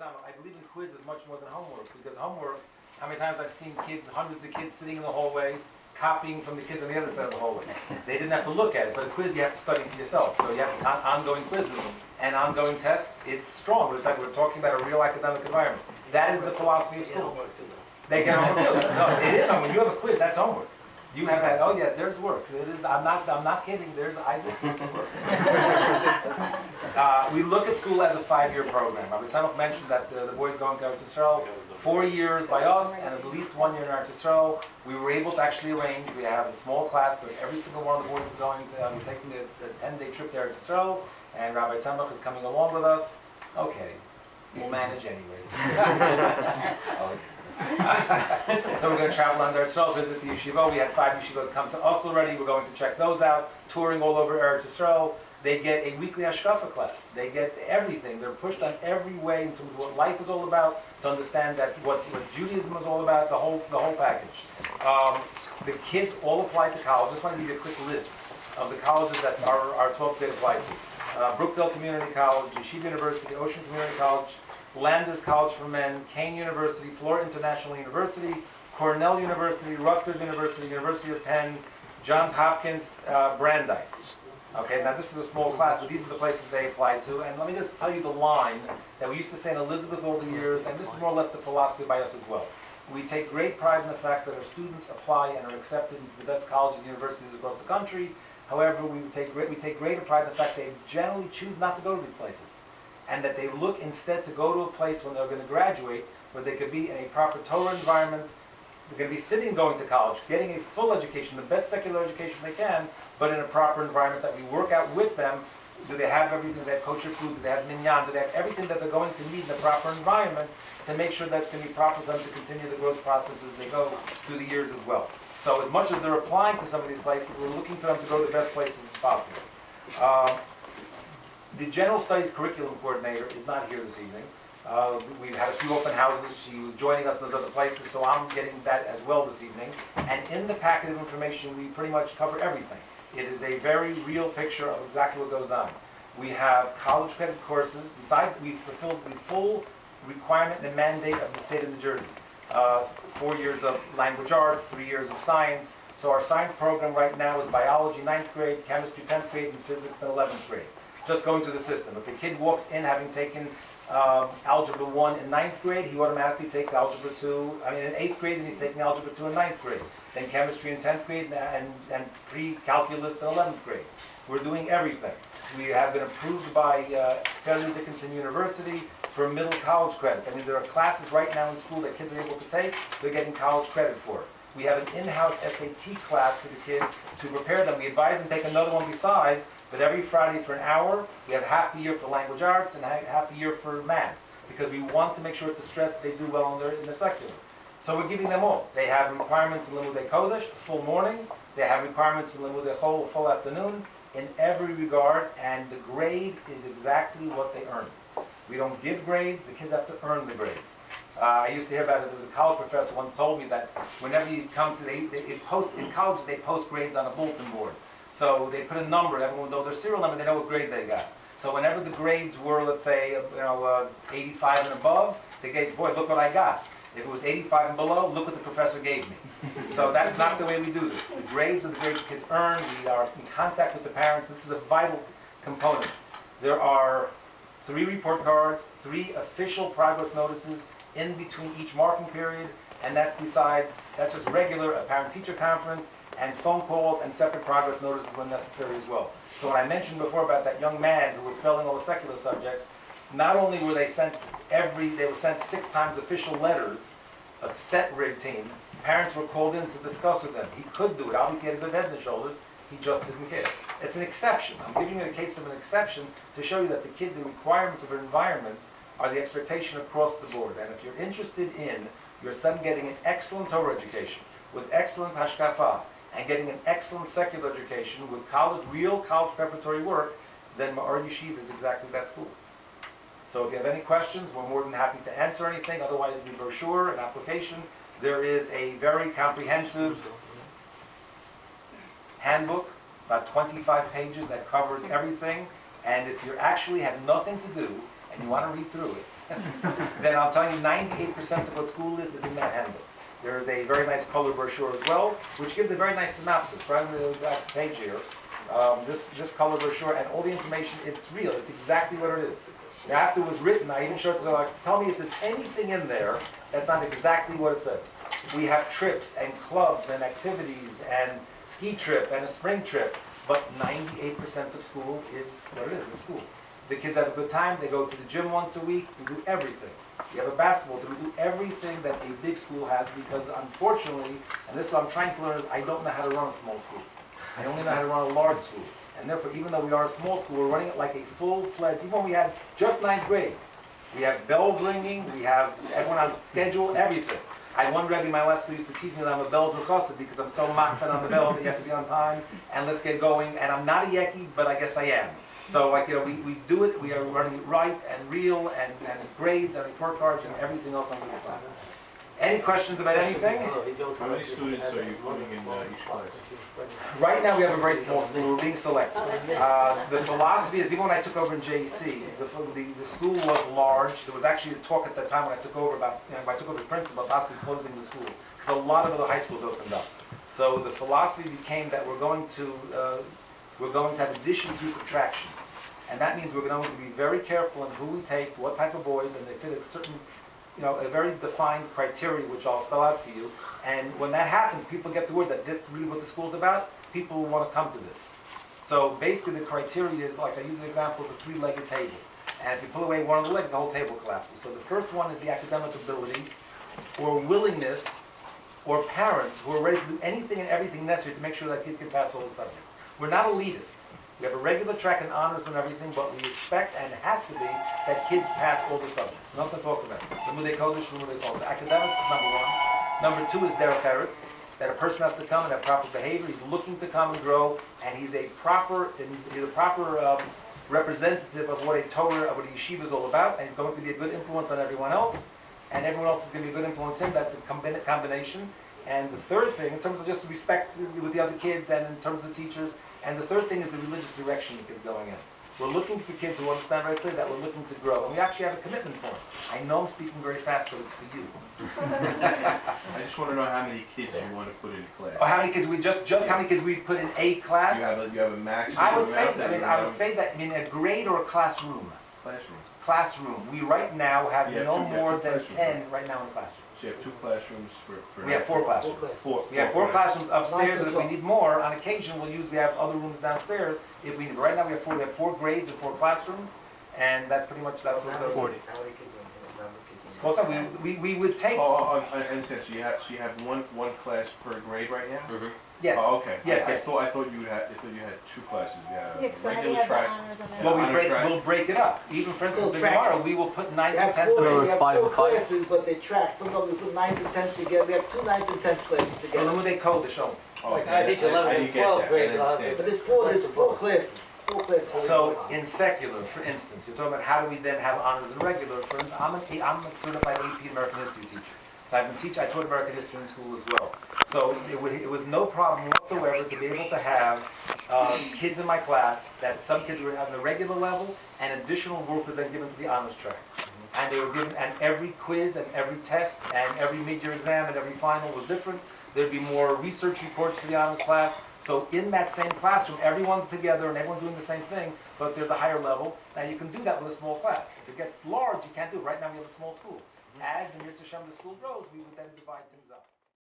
I believe in quiz is much more than homework, because homework, how many times I've seen kids, hundreds of kids sitting in the hallway, copying from the kids on the other side of the hallway. They didn't have to look at it, but a quiz you have to study for yourself. So you have ongoing quizzes and ongoing tests. It's strong. We're talking about a real academic environment. That is the philosophy of school. They get homework too. No, it is homework. When you have a quiz, that's homework. You have that. Oh yeah, there's work. It is. I'm not kidding. There's Isaac. It's work. We look at school as a 5-year program. Rabbi Malovsky mentioned that the boys going to Eretz Yisrael, 4 years by us, and at least 1 year in Eretz Yisrael. We were able to actually arrange. We have a small class, but every single one of the boys is going to. We're taking the 10-day trip to Eretz Yisrael, and Rabbi Malovsky is coming along with us. Okay, we'll manage anyway. So we're going to travel under Eretz Yisrael, visit the Yeshiva. We had 5 Yeshiva come to us already. We're going to check those out. Touring all over Eretz Yisrael. They get a weekly hashkafa class. They get everything. They're pushed on every way in terms of what life is all about, to understand that what Judaism is all about, the whole package. The kids all apply to college. I just want to give you a quick list of the colleges that our 12th grade apply to. Brookdale Community College, Yeshiva University, Ocean Community College, Landers College for Men, Kane University, Florida International University, Cornell University, Rutgers University, University of Penn, Johns Hopkins, Brandeis. Okay, now this is a small class, but these are the places they apply to. And let me just tell you the line that we used to say in Elizabeth all the years, and this is more or less the philosophy by us as well. We take great pride in the fact that our students apply and are accepted into the best colleges and universities across the country. However, we take greater pride in the fact they generally choose not to go to these places, and that they look instead to go to a place when they're going to graduate, where they could be in a proper Torah environment. They're going to be sitting going to college, getting a full education, the best secular education they can, but in a proper environment that we work out with them. Do they have everything? Do they have kosher food? Do they have minyan? Do they have everything that they're going to need in the proper environment to make sure that's going to be proper for them to continue the growth process as they go through the years as well? So as much as they're applying to some of these places, we're looking for them to go to the best places as possible. The General Studies Curriculum Coordinator is not here this evening. We've had a few open houses. She was joining us in those other places, so I'm getting that as well this evening. And in the packet of information, we pretty much cover everything. It is a very real picture of exactly what goes on. We have college credit courses. Besides, we've fulfilled the full requirement and mandate of the state of New Jersey. 4 years of language arts, 3 years of science. So our science program right now is biology 9th grade, chemistry 10th grade, and physics in 11th grade. Just going through the system. If a kid walks in having taken Algebra 1 in 9th grade, he automatically takes Algebra 2, in 8th grade, and he's taking Algebra 2 in 9th grade. Then chemistry in 10th grade, and pre-calculus in 11th grade. We're doing everything. We have been approved by Fairleigh Dickinson University for middle college credits. There are classes right now in school that kids are able to take, they're getting college credit for it. We have an in-house SAT class for the kids to prepare them. We advise them to take another one besides, but every Friday for an hour, we have half a year for language arts and half a year for math, because we want to make sure it's a stress that they do well in the secular. So we're giving them all. They have requirements in Limudei Kodesh, full morning. They have requirements in Limudei Chol, full afternoon, in every regard, and the grade is exactly what they earn. We don't give grades, the kids have to earn the grades. I used to hear about it. There was a college professor once told me that whenever you come to, in college they post grades on a bulletin board. So they put a number, everyone would know their serial number, they know what grade they got. So whenever the grades were, let's say, 85 and above, they gave, boy, look what I got. If it was 85 and below, look what the professor gave me. So that's not the way we do this. The grades are the grades the kids earn. We are in contact with the parents. This is a vital component. There are 3 report cards, 3 official progress notices in between each marking period, and that's just regular, a parent-teacher conference, and phone calls and separate progress notices when necessary as well. So when I mentioned before about that young man who was failing all the secular subjects, not only were they sent they were sent 6 times official letters, a set rig team, parents were called in to discuss with them. He could do it. Obviously he had a good head and shoulders, he just didn't care. It's an exception. I'm giving you a case of an exception to show you that the kids, the requirements of an environment are the expectation across the board. And if you're interested in your son getting an excellent Torah education, with excellent hashkafa, and getting an excellent secular education with real college preparatory work, then Maor Yeshiva is exactly that school. So if you have any questions, we're more than happy to answer anything. Otherwise, the brochure and application, there is a very comprehensive handbook, about 25 pages, that covers everything. And if you actually have nothing to do, and you want to read through it, then I'll tell you 98% of what school is in that handbook. There is a very nice color brochure as well, which gives a very nice synopsis right on the back page here. This color brochure and all the information, it's real. It's exactly what it is. Now, after it was written, I even showed it to them, like, tell me if there's anything in there that's not exactly what it says. We have trips and clubs and activities and ski trip and a spring trip, but 98% of school is what it is, it's school. The kids have a good time, they go to the gym once a week, we do everything. We have a basketball team, we do everything that a big school has because unfortunately, and this is what I'm trying to learn, is I don't know how to run a small school. I only know how to run a large school. And therefore, even though we are a small school, we're running it like a full-fledged, even when we had just 9th grade. We have bells ringing, we have everyone on schedule, everything. I had one Rabbi Malovsky used to tease me that I'm a bells chassid because I'm so machman on the bell that you have to be on time and let's get going. And I'm not a yeki, but I guess I am. So like, we do it, we are running it right and real and grades and report cards and everything else under the sun. Any questions about anything? How many students are you putting in each class? Right now we have a very small school, we're being selective. The philosophy is, even when I took over in JC, the school was large. There was actually a talk at that time when I took over about, when I took over the principal, about possibly closing the school. Because a lot of other high schools opened up. So the philosophy became that we're going to have addition through subtraction. And that means we're going to be very careful in who we take, what type of boys, and they fit a certain, a very defined criteria, which I'll spell out for you. And when that happens, people get the word that this is really what the school's about. People want to come to this. So basically the criteria is, like I use an example of a three-legged table. And if you pull away one of the legs, the whole table collapses. So the first one is the academic ability or willingness or parents who are ready to do anything and everything necessary to make sure that kid can pass all the subjects. We're not elitist. We have a regular track and honors and everything, but we expect, and it has to be, that kids pass all the subjects. Nothing to talk about. Limudei Kodesh, Limudei Kol. So academics is number one. Number two is derech eretz, that a person has to come and have proper behavior. He's looking to come and grow, and he's a proper representative of what a Torah, of what a Yeshiva is all about, and he's going to be a good influence on everyone else, and everyone else is going to be a good influence on him. That's a combination. And the third thing, in terms of just respect with the other kids and in terms of the teachers, and the third thing is the religious direction the kids going in. We're looking for kids who understand very clearly that we're looking to grow. And we actually have a commitment for them. I know I'm speaking very fast, but it's for you. I just want to know how many kids you want to put in class. Oh, how many kids we how many kids we put in a class? You have a maximum. I would say that a grade or a classroom. Classroom. We right now have no more than 10 right now in the classroom. So you have 2 classrooms for we have 4 classrooms. We have 4 classrooms upstairs, and if we need more, on occasion we have other rooms downstairs if we need. But right now we have 4 grades and 4 classrooms, and that's pretty much what we're doing. How many kids in Well, so we would take. I understand. So you have one class per grade right now. Mm-hmm. Yes. Oh, okay. Yes. I thought you had 2 classes. You had Yeah, because I regular have the track. honors and Well, we'll break it up. Even for instance, tomorrow we will put 9 to 10. We have 4 classes, but they track. Sometimes we put 9 to 10 together. We have 2 9th and 10th classes So together. when they code the show. Like I teach 11 and 12 grade. But there's 4 classes. 4 classes. So in secular, for instance, you're talking about how do we then have honors in regular. For instance, I'm a certified AP American history teacher. So I taught American history in school as well. So it was no problem whatsoever to be able to have kids in my class that some kids were having a regular level and additional work was then given to the honors track. And they were given, and every quiz and every test and every mid-year exam and every final was different. There'd be more research reports for the honors class. So in that same classroom, everyone's together and everyone's doing the same thing, but there's a higher level. Now you can do that with a small class. If it gets large, you can't do it. Right now we have a small school. As the Mitzvah Shem, the school grows, we would then divide things up.